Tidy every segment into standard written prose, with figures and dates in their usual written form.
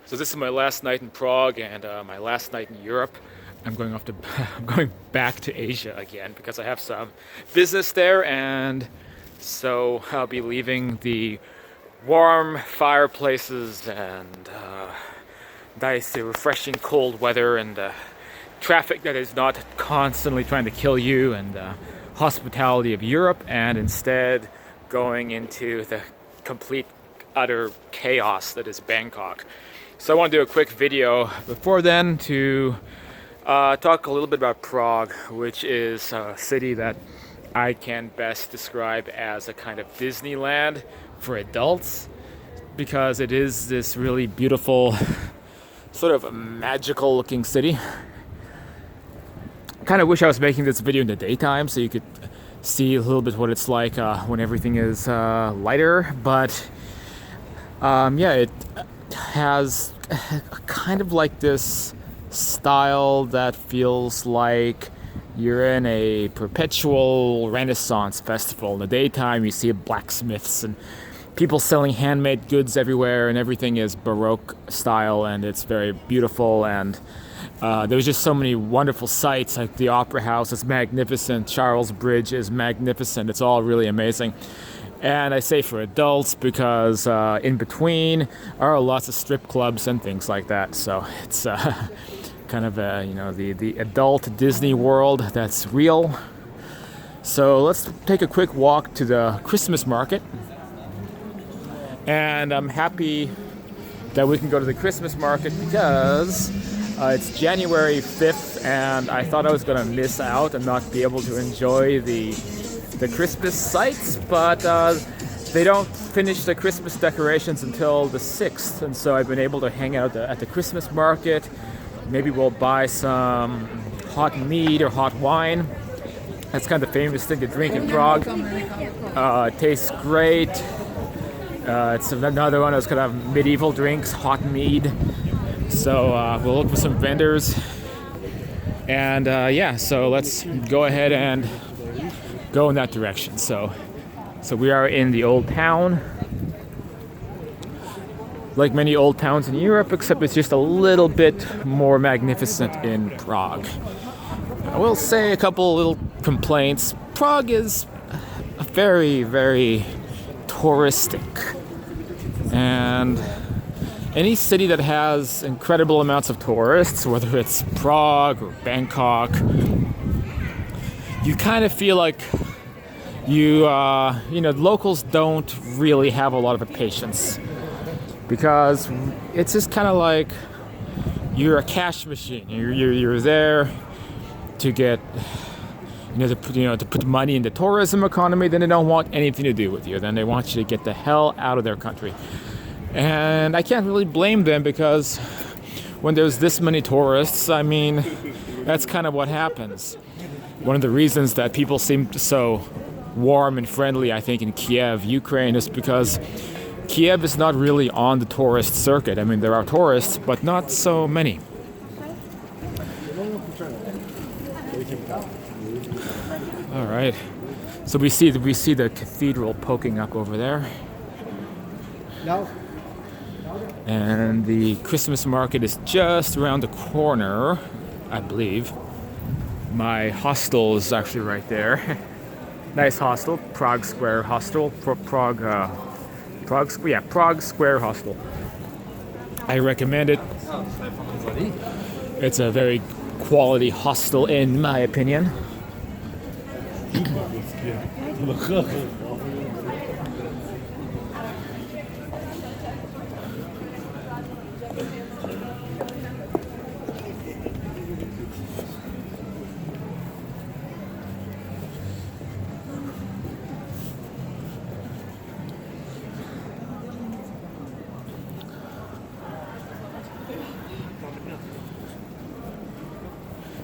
So this is my last night in Prague and my last night in Europe. I'm going off to I'm going back to Asia again because I have some business there, and so I'll be leaving the warm fireplaces and nice, refreshing cold weather and traffic that is not constantly trying to kill you, and hospitality of Europe, and instead going into the complete utter chaos that is Bangkok. So I want to do a quick video before then to talk a little bit about Prague, which is a city that I can best describe as a kind of Disneyland for adults, because it is this really beautiful, sort of magical looking city. I kind of wish I was making this video in the daytime so you could see a little bit what it's like when everything is lighter, but yeah, it has kind of like this style that feels like you're in a perpetual Renaissance festival. In the daytime, you see blacksmiths and people selling handmade goods everywhere, and everything is Baroque style, and it's very beautiful. And there's just so many wonderful sights, like the Opera House is magnificent, Charles Bridge is magnificent. It's all really amazing. And I say for adults because in between are lots of strip clubs and things like that. So it's kind of the adult Disney world that's real. So let's take a quick walk to the Christmas market. And I'm happy that we can go to the Christmas market because it's January 5th, and I thought I was going to miss out and not be able to enjoy the Christmas sights, but they don't finish the Christmas decorations until the 6th, and so I've been able to hang out at the Christmas market. Maybe we'll buy some hot mead or hot wine. That's kind of the famous thing to drink in Prague. It tastes great. It's another one of those kind of medieval drinks, hot mead. So we'll look for some vendors. And yeah, so let's go ahead and go in that direction. So we are in the old town, like many old towns in Europe, except it's just a little bit more magnificent in Prague. I will say a couple little complaints. Prague is very, very touristic, and any city that has incredible amounts of tourists, whether it's Prague or Bangkok, you kind of feel like locals don't really have a lot of patience, because it's just kind of like you're a cash machine. You're there to get to put money in the tourism economy. Then they don't want anything to do with you. Then they want you to get the hell out of their country. And I can't really blame them, because when there's this many tourists, I mean, that's kind of what happens. One of the reasons that people seem so warm and friendly, I think, in Kiev, Ukraine, is because Kiev is not really on the tourist circuit. I mean, there are tourists, but not so many. All right. So we see the cathedral poking up over there. And the Christmas market is just around the corner, I believe. My hostel is actually right there. Nice hostel, Prague Square Hostel. Prague Square Hostel. I recommend it. It's a very quality hostel, in my opinion.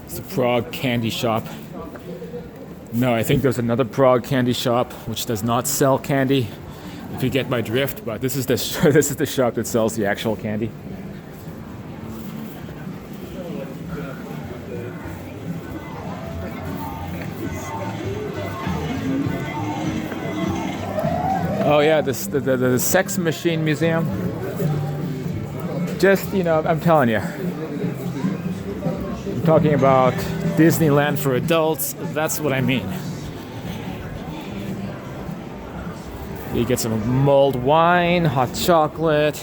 It's a Prague candy shop. No, I think there's another Prague candy shop which does not sell candy, if you get my drift. But this is the shop that sells the actual candy. Oh yeah, the Sex Machine Museum. Just, you know, I'm telling you. I'm talking about Disneyland for adults. That's what I mean. You get some mulled wine, hot chocolate.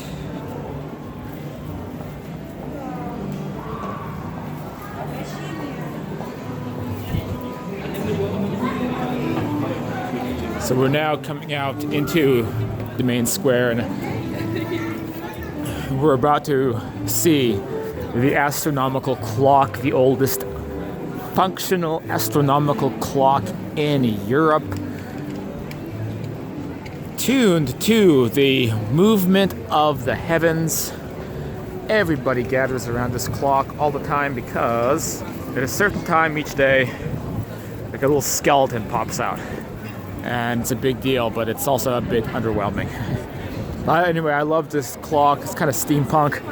So we're now coming out into the main square, and we're about to see the astronomical clock, the oldest functional astronomical clock in Europe, tuned to the movement of the heavens. Everybody gathers around this clock all the time because at a certain time each day, like a little skeleton pops out. And it's a big deal, but it's also a bit underwhelming. Anyway, I love this clock. It's kind of steampunk.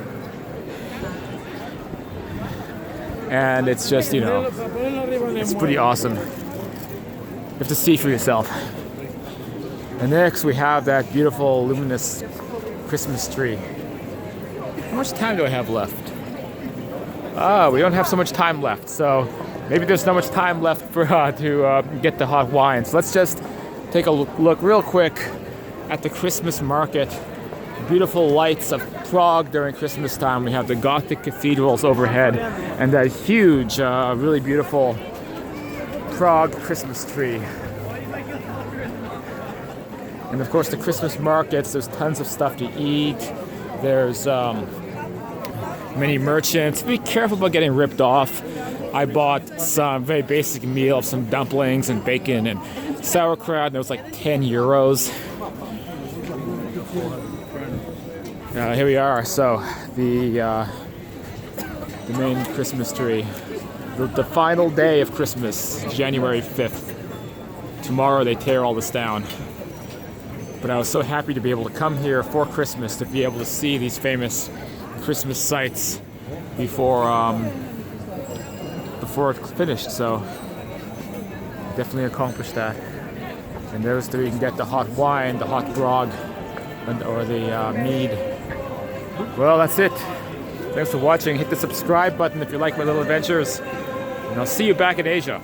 And it's just, you know, it's pretty awesome. You have to see for yourself. And next we have that beautiful luminous Christmas tree. How much time do I have left? We don't have so much time left. So maybe there's not much time left for to get the hot wine. So let's just take a look real quick at the Christmas market. Beautiful lights of Prague during Christmas time. We have the Gothic cathedrals overhead and that huge, really beautiful Prague Christmas tree. And of course the Christmas markets, there's tons of stuff to eat. There's many merchants. Be careful about getting ripped off. I bought some very basic meal of some dumplings and bacon and sauerkraut, and it was like 10 euros. Here we are. So the main Christmas tree, the final day of Christmas, January 5th. Tomorrow they tear all this down. But I was so happy to be able to come here for Christmas, to be able to see these famous Christmas sights before it's finished. So definitely accomplished that. And there's where you can get the hot wine, the hot grog, or the mead. Well, that's it. Thanks for watching. Hit the subscribe button if you like my little adventures. And I'll see you back in Asia.